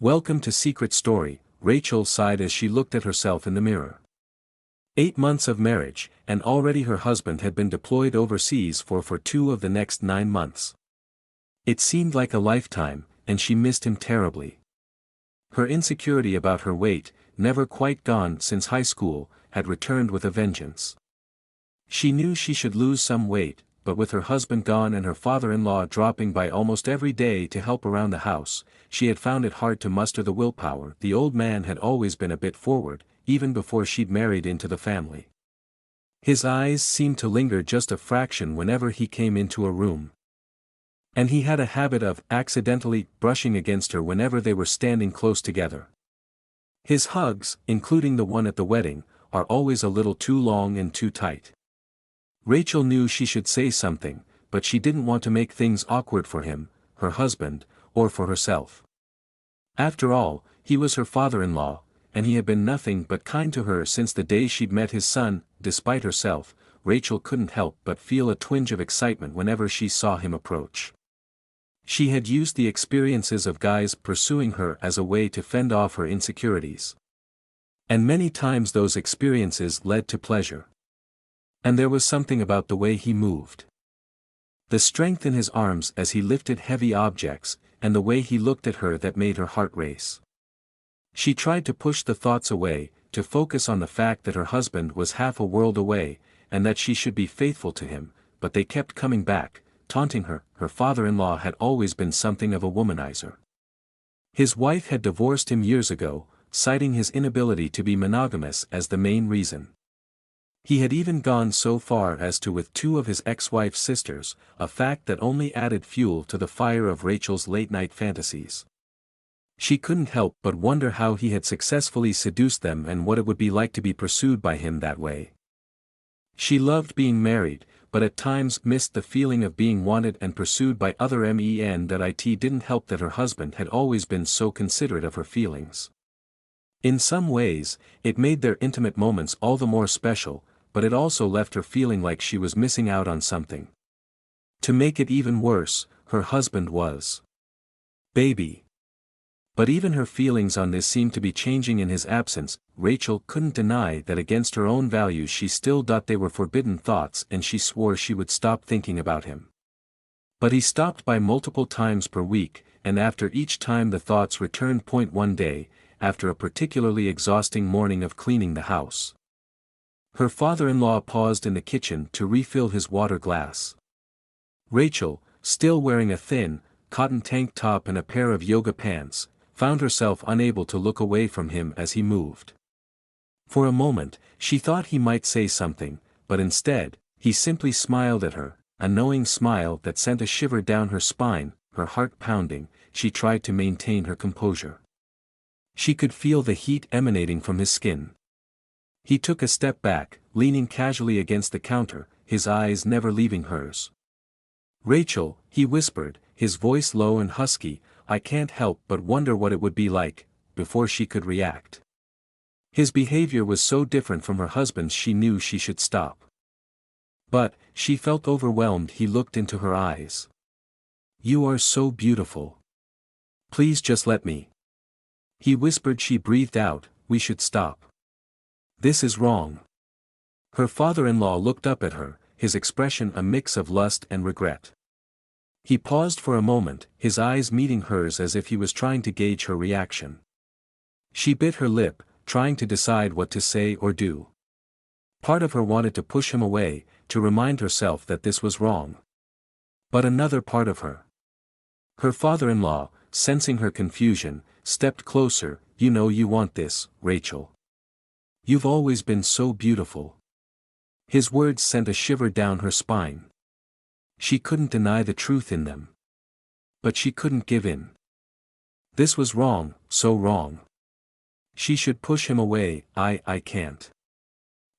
Welcome to Secret Story, Rachel sighed as she looked at herself in the mirror. 8 months of marriage, and already her husband had been deployed overseas for 2 of the next 9 months. It seemed like a lifetime, and she missed him terribly. Her insecurity about her weight, never quite gone since high school, had returned with a vengeance. She knew she should lose some weight, but with her husband gone and her father-in-law dropping by almost every day to help around the house, she had found it hard to muster the willpower. The old man had always been a bit forward, even before she'd married into the family. His eyes seemed to linger just a fraction whenever he came into a room. And he had a habit of accidentally brushing against her whenever they were standing close together. His hugs, including the one at the wedding, are always a little too long and too tight. Rachel knew she should say something, but she didn't want to make things awkward for him, her husband, or for herself. After all, he was her father-in-law, and he had been nothing but kind to her since the day she'd met his son. Despite herself, Rachel couldn't help but feel a twinge of excitement whenever she saw him approach. She had used the experiences of guys pursuing her as a way to fend off her insecurities. And many times those experiences led to pleasure. And there was something about the way he moved. The strength in his arms as he lifted heavy objects, and the way he looked at her that made her heart race. She tried to push the thoughts away, to focus on the fact that her husband was half a world away, and that she should be faithful to him, but they kept coming back, taunting her. Her father-in-law had always been something of a womanizer. His wife had divorced him years ago, citing his inability to be monogamous as the main reason. He had even gone so far as to with 2 of his ex-wife's sisters, a fact that only added fuel to the fire of Rachel's late-night fantasies. She couldn't help but wonder how he had successfully seduced them and what it would be like to be pursued by him that way. She loved being married, but at times missed the feeling of being wanted and pursued by other men. It didn't help that her husband had always been so considerate of her feelings. In some ways, it made their intimate moments all the more special, but it also left her feeling like she was missing out on something. To make it even worse, her husband was baby. But even her feelings on this seemed to be changing in his absence. Rachel couldn't deny that against her own values she still thought they were forbidden thoughts, and she swore she would stop thinking about him. But he stopped by multiple times per week, and after each time the thoughts returned. One day, after a particularly exhausting morning of cleaning the house, her father-in-law paused in the kitchen to refill his water glass. Rachel, still wearing a thin, cotton tank top and a pair of yoga pants, found herself unable to look away from him as he moved. For a moment, she thought he might say something, but instead, he simply smiled at her, a knowing smile that sent a shiver down her spine. Her heart pounding, she tried to maintain her composure. She could feel the heat emanating from his skin. He took a step back, leaning casually against the counter, his eyes never leaving hers. "Rachel," he whispered, his voice low and husky, "I can't help but wonder what it would be like," before she could react. His behavior was so different from her husband's she knew she should stop. But, she felt overwhelmed. He looked into her eyes. "You are so beautiful. Please just let me." He whispered. She breathed out, "We should stop. This is wrong." Her father-in-law looked up at her, his expression a mix of lust and regret. He paused for a moment, his eyes meeting hers as if he was trying to gauge her reaction. She bit her lip, trying to decide what to say or do. Part of her wanted to push him away, to remind herself that this was wrong. But another part of her father-in-law, sensing her confusion, stepped closer. "You know you want this, Rachel. You've always been so beautiful." His words sent a shiver down her spine. She couldn't deny the truth in them. But she couldn't give in. This was wrong, so wrong. She should push him away. I can't."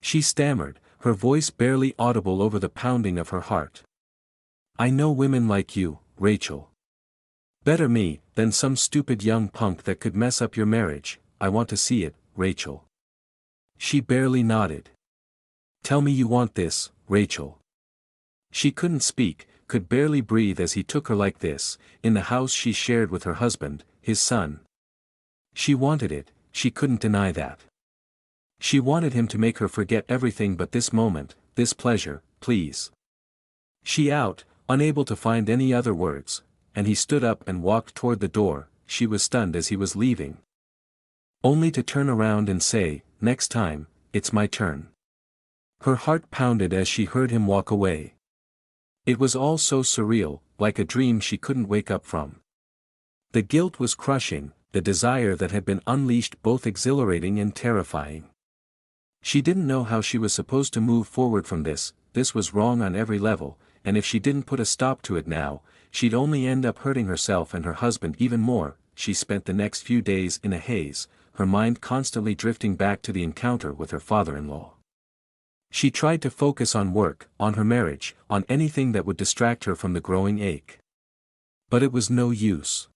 She stammered, her voice barely audible over the pounding of her heart. "I know women like you, Rachel. Better me, than some stupid young punk that could mess up your marriage. I want to see it, Rachel." She barely nodded. "Tell me you want this, Rachel." She couldn't speak, could barely breathe as he took her like this, in the house she shared with her husband, his son. She wanted it, she couldn't deny that. She wanted him to make her forget everything but this moment, this pleasure, please. She out, unable to find any other words, and he stood up and walked toward the door. She was stunned as he was leaving. Only to turn around and say, "Next time, it's my turn." Her heart pounded as she heard him walk away. It was all so surreal, like a dream she couldn't wake up from. The guilt was crushing, the desire that had been unleashed both exhilarating and terrifying. She didn't know how she was supposed to move forward from this was wrong on every level, and if she didn't put a stop to it now, she'd only end up hurting herself and her husband even more. She spent the next few days in a haze, her mind constantly drifting back to the encounter with her father-in-law. She tried to focus on work, on her marriage, on anything that would distract her from the growing ache. But it was no use.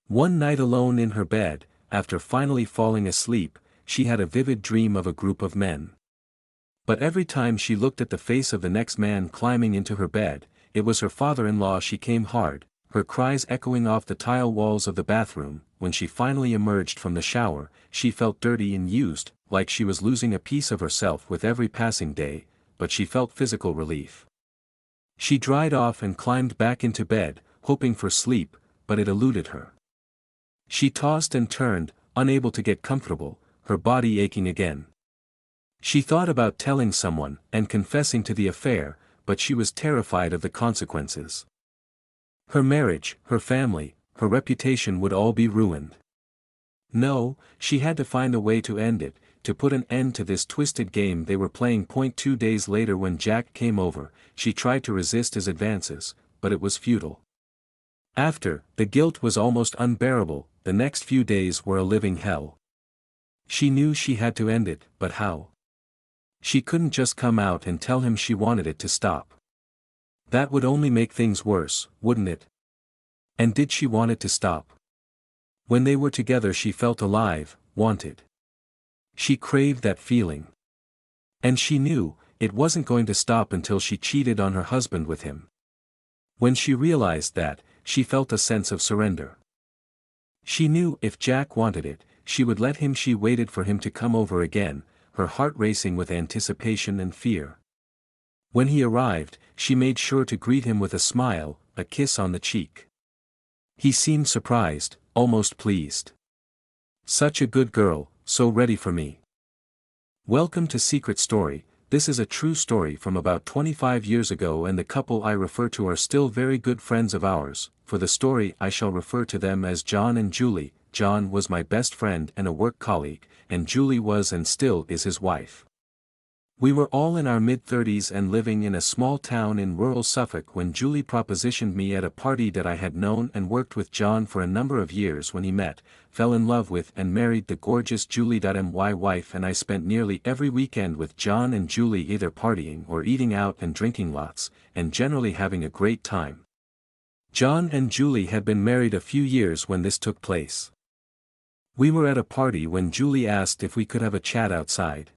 One night alone in her bed, after finally falling asleep, she had a vivid dream of a group of men. But every time she looked at the face of the next man climbing into her bed, it was her father-in-law. She came hard, her cries echoing off the tile walls of the bathroom. When she finally emerged from the shower, she felt dirty and used, like she was losing a piece of herself with every passing day, but she felt physical relief. She dried off and climbed back into bed, hoping for sleep, but it eluded her. She tossed and turned, unable to get comfortable, her body aching again. She thought about telling someone and confessing to the affair, but she was terrified of the consequences. Her marriage, her family, her reputation would all be ruined. No, she had to find a way to end it, to put an end to this twisted game they were playing. 2 days later when Jack came over, she tried to resist his advances, but it was futile. After, the guilt was almost unbearable. The next few days were a living hell. She knew she had to end it, but how? She couldn't just come out and tell him she wanted it to stop. That would only make things worse, wouldn't it? And did she want it to stop? When they were together she felt alive, wanted. She craved that feeling. And she knew, it wasn't going to stop until she cheated on her husband with him. When she realized that, she felt a sense of surrender. She knew if Jack wanted it, she would let him. She waited for him to come over again, her heart racing with anticipation and fear. When he arrived, she made sure to greet him with a smile, a kiss on the cheek. He seemed surprised, almost pleased. "Such a good girl, so ready for me." Welcome to Secret Story. This is a true story from about 25 years ago, and the couple I refer to are still very good friends of ours. For the story I shall refer to them as John and Julie. John was my best friend and a work colleague, and Julie was and still is his wife. We were all in our mid-30s and living in a small town in rural Suffolk when Julie propositioned me at a party that I had known and worked with John for a number of years when he met, fell in love with and married the gorgeous Julie. My wife and I spent nearly every weekend with John and Julie, either partying or eating out and drinking lots, and generally having a great time. John and Julie had been married a few years when this took place. We were at a party when Julie asked if we could have a chat outside.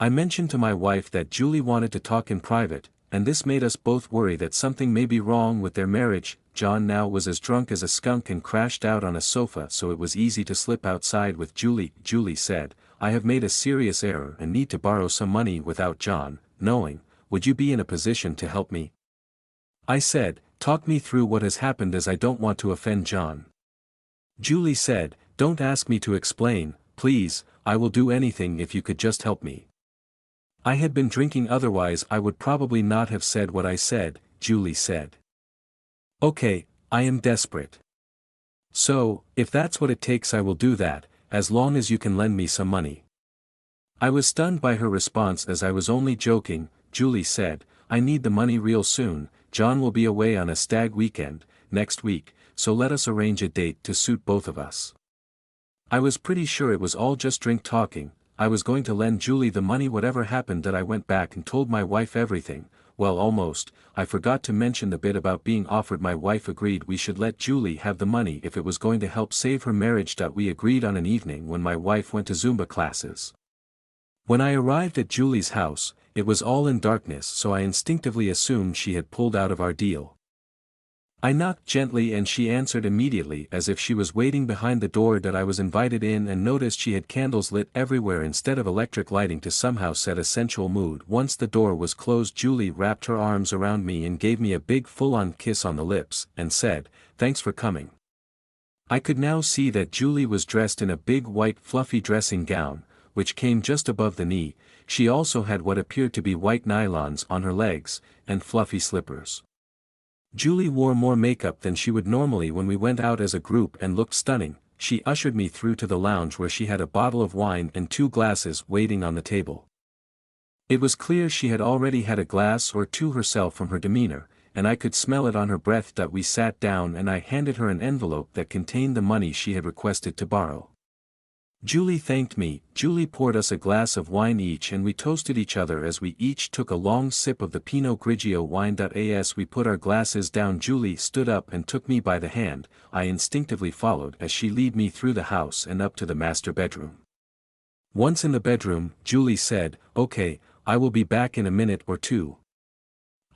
I mentioned to my wife that Julie wanted to talk in private, and this made us both worry that something may be wrong with their marriage. John now was as drunk as a skunk and crashed out on a sofa, so it was easy to slip outside with Julie. Julie said, "I have made a serious error and need to borrow some money without John knowing. Would you be in a position to help me?" I said, "Talk me through what has happened, as I don't want to offend John." Julie said, "Don't ask me to explain, please. I will do anything if you could just help me." I had been drinking, otherwise I would probably not have said what I said. Julie said, "Okay, I am desperate. So, if that's what it takes, I will do that, as long as you can lend me some money." I was stunned by her response, as I was only joking. Julie said, "I need the money real soon. John will be away on a stag weekend, next week, so let us arrange a date to suit both of us." I was pretty sure it was all just drink talking. I was going to lend Julie the money whatever happened. That I went back and told my wife everything. Well, almost. I forgot to mention the bit about being offered. My wife agreed we should let Julie have the money if it was going to help save her marriage. We agreed on an evening when my wife went to Zumba classes. When I arrived at Julie's house, it was all in darkness, so I instinctively assumed she had pulled out of our deal. I knocked gently and she answered immediately as if she was waiting behind the door that I was invited in, and noticed she had candles lit everywhere instead of electric lighting to somehow set a sensual mood. Once the door was closed, Julie wrapped her arms around me and gave me a big full-on kiss on the lips, and said, "Thanks for coming." I could now see that Julie was dressed in a big white fluffy dressing gown, which came just above the knee. She also had what appeared to be white nylons on her legs, and fluffy slippers. Julie wore more makeup than she would normally when we went out as a group and looked stunning. She ushered me through to the lounge where she had a bottle of wine and 2 glasses waiting on the table. It was clear she had already had a glass or two herself from her demeanor, and I could smell it on her breath. That we sat down and I handed her an envelope that contained the money she had requested to borrow. Julie thanked me. Julie poured us a glass of wine each and we toasted each other as we each took a long sip of the Pinot Grigio wine. As we put our glasses down, Julie stood up and took me by the hand. I instinctively followed as she led me through the house and up to the master bedroom. Once in the bedroom, Julie said, "Okay, I will be back in a minute or two."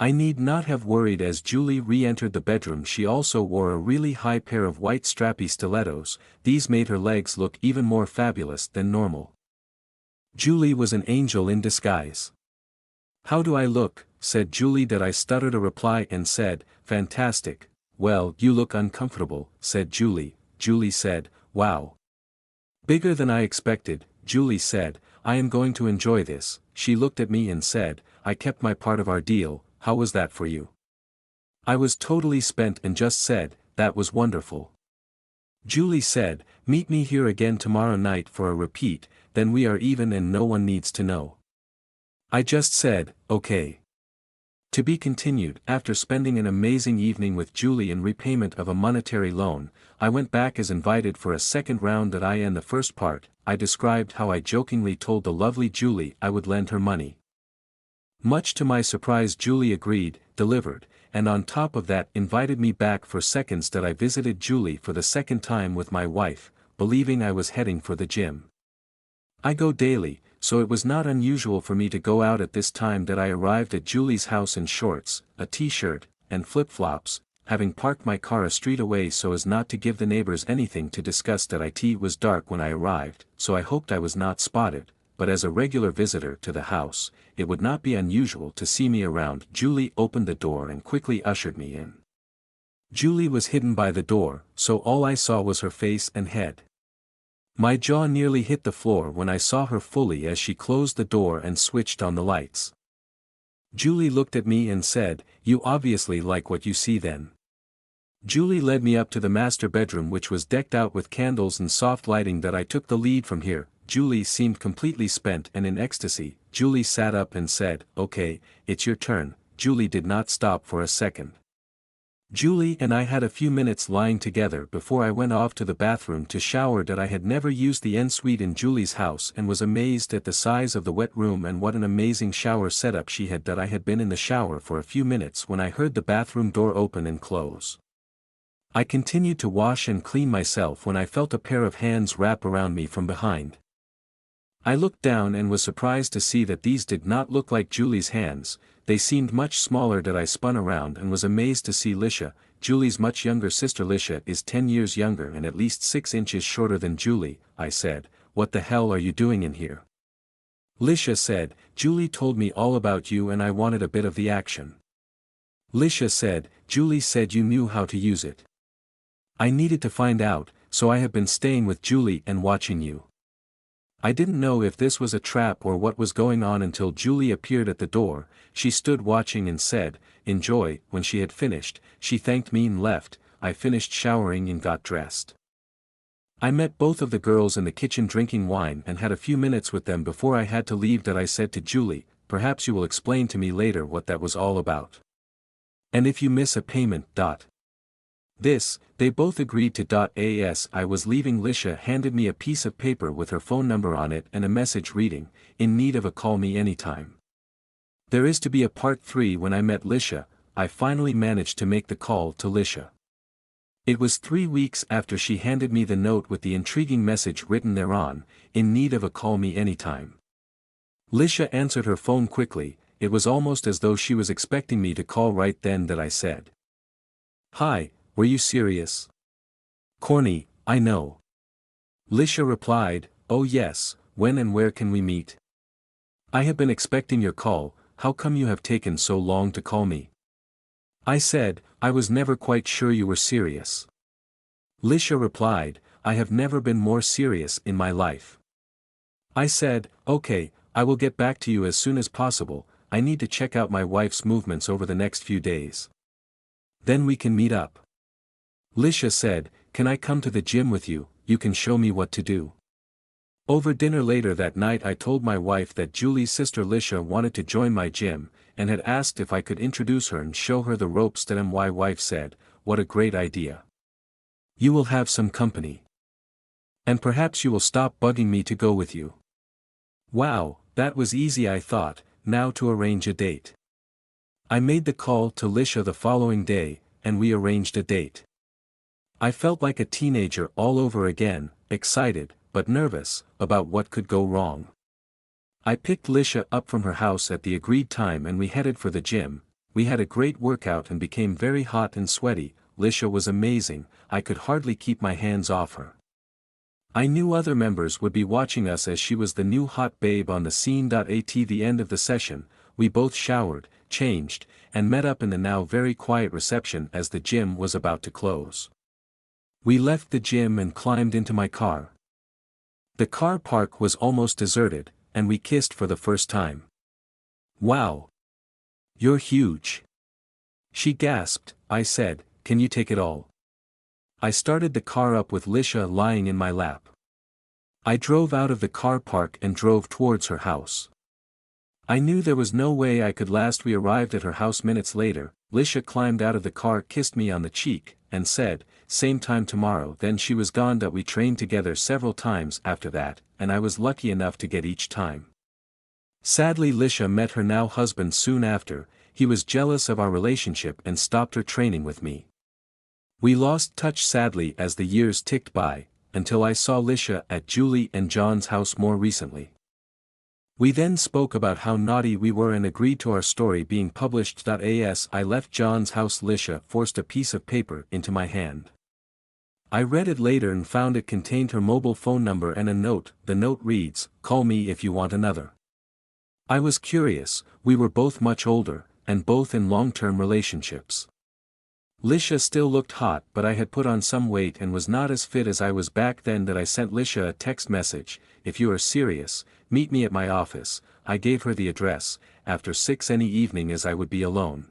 I need not have worried as Julie re-entered the bedroom. She also wore a really high pair of white strappy stilettos. These made her legs look even more fabulous than normal. Julie was an angel in disguise. "How do I look?" said Julie. I stuttered a reply and said, "Fantastic." "Well, you look uncomfortable," said Julie. Julie said, "Wow. Bigger than I expected." Julie said, "I am going to enjoy this." She looked at me and said, "I kept my part of our deal. How was that for you?" I was totally spent and just said, "That was wonderful." Julie said, "Meet me here again tomorrow night for a repeat, then we are even and no one needs to know." I just said, "Okay." To be continued. After spending an amazing evening with Julie in repayment of a monetary loan, I went back as invited for a second round. In the first part, I described how I jokingly told the lovely Julie I would lend her money. Much to my surprise, Julie agreed, delivered, and on top of that invited me back for seconds. I visited Julie for the second time with my wife, believing I was heading for the gym. I go daily, so it was not unusual for me to go out at this time. I arrived at Julie's house in shorts, a t-shirt, and flip-flops, having parked my car a street away so as not to give the neighbors anything to discuss. It was dark when I arrived, so I hoped I was not spotted, but as a regular visitor to the house, it would not be unusual to see me around. Julie opened the door and quickly ushered me in. Julie was hidden by the door, so all I saw was her face and head. My jaw nearly hit the floor when I saw her fully as she closed the door and switched on the lights. Julie looked at me and said, "You obviously like what you see then." Julie led me up to the master bedroom, which was decked out with candles and soft lighting. I took the lead from here. Julie seemed completely spent and in ecstasy. Julie sat up and said, "Okay, it's your turn." Julie did not stop for a second. Julie and I had a few minutes lying together before I went off to the bathroom to shower. I had never used the ensuite in Julie's house and was amazed at the size of the wet room and what an amazing shower setup she had. I had been in the shower for a few minutes when I heard the bathroom door open and close. I continued to wash and clean myself when I felt a pair of hands wrap around me from behind. I looked down and was surprised to see that these did not look like Julie's hands. They seemed much smaller. I spun around and was amazed to see Lisha, Julie's much younger sister. Lisha is 10 years younger and at least 6 inches shorter than Julie. I said, "What the hell are you doing in here?" Lisha said, "Julie told me all about you and I wanted a bit of the action." Lisha said, "Julie said you knew how to use it. I needed to find out, so I have been staying with Julie and watching you." I didn't know if this was a trap or what was going on until Julie appeared at the door. She stood watching and said, "Enjoy." When she had finished, she thanked me and left. I finished showering and got dressed. I met both of the girls in the kitchen drinking wine and had a few minutes with them before I had to leave. I said to Julie, "Perhaps you will explain to me later what that was all about. And if you miss a payment. This, they both agreed to. As I was leaving, Lisha handed me a piece of paper with her phone number on it and a message reading, "In need of a call me anytime." There is to be a part 3. When I met Lisha, I finally managed to make the call to Lisha. It was 3 weeks after she handed me the note with the intriguing message written thereon, "In need of a call me anytime." Lisha answered her phone quickly. It was almost as though she was expecting me to call right then. I said, Hi, were you serious? Corny, I know. Lisha replied, oh yes, when and where can we meet? I have been expecting your call, how come you have taken so long to call me? I said, I was never quite sure you were serious. Lisha replied, I have never been more serious in my life. I said, okay, I will get back to you as soon as possible, I need to check out my wife's movements over the next few days. Then we can meet up. Lisha said, can I come to the gym with you, you can show me what to do. Over dinner later that night I told my wife that Julie's sister Lisha wanted to join my gym, and had asked if I could introduce her and show her the ropes that my wife said, what a great idea. You will have some company. And perhaps you will stop bugging me to go with you. Wow, that was easy I thought, now to arrange a date. I made the call to Lisha the following day, and we arranged a date. I felt like a teenager all over again, excited, but nervous, about what could go wrong. I picked Lisha up from her house at the agreed time and we headed for the gym. We had a great workout and became very hot and sweaty. Lisha was amazing, I could hardly keep my hands off her. I knew other members would be watching us as she was the new hot babe on the scene. At the end of the session, we both showered, changed, and met up in the now very quiet reception as the gym was about to close. We left the gym and climbed into my car. The car park was almost deserted, and we kissed for the first time. Wow! You're huge! She gasped. I said, can you take it all? I started the car up with Lisha lying in my lap. I drove out of the car park and drove towards her house. I knew there was no way I could last. We arrived at her house minutes later. Lisha climbed out of the car, kissed me on the cheek, and said, same time tomorrow. Then she was gone. We trained together several times after that, and I was lucky enough to get each time. Sadly, Lisha met her now husband soon after. He was jealous of our relationship and stopped her training with me. We lost touch sadly as the years ticked by, until I saw Lisha at Julie and John's house more recently. We then spoke about how naughty we were and agreed to our story being published. As I left John's house, Lisha forced a piece of paper into my hand. I read it later and found it contained her mobile phone number and a note. The note reads, call me if you want another. I was curious, we were both much older, and both in long-term relationships. Lisha still looked hot, but I had put on some weight and was not as fit as I was back then. I sent Lisha a text message, if you are serious, meet me at my office. I gave her the address, after 6 any evening as I would be alone.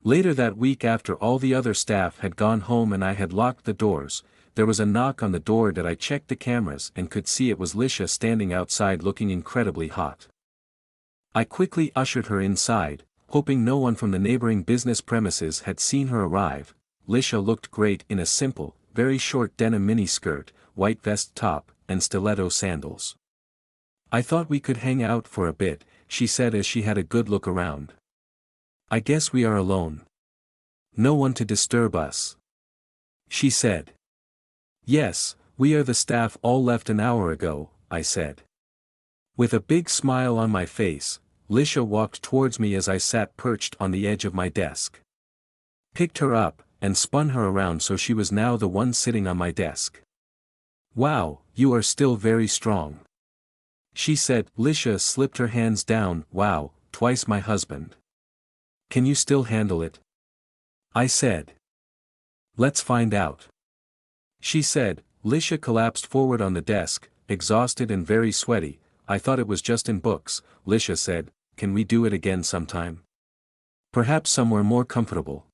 Later that week, after all the other staff had gone home and I had locked the doors, there was a knock on the door. I checked the cameras and could see it was Lisha standing outside looking incredibly hot. I quickly ushered her inside, hoping no one from the neighboring business premises had seen her arrive. Lisha looked great in a simple, very short denim mini skirt, white vest top, and stiletto sandals. I thought we could hang out for a bit, she said as she had a good look around. I guess we are alone. No one to disturb us. She said. Yes, we are the staff, all left an hour ago, I said. With a big smile on my face, Lisha walked towards me as I sat perched on the edge of my desk. Picked her up, and spun her around so she was now the one sitting on my desk. Wow, you are still very strong. She said. Lisha slipped her hands down. Wow, twice my husband. Can you still handle it? I said. Let's find out. She said. Lisha collapsed forward on the desk, exhausted and very sweaty. I thought it was just in books. Lisha said, can we do it again sometime? Perhaps somewhere more comfortable.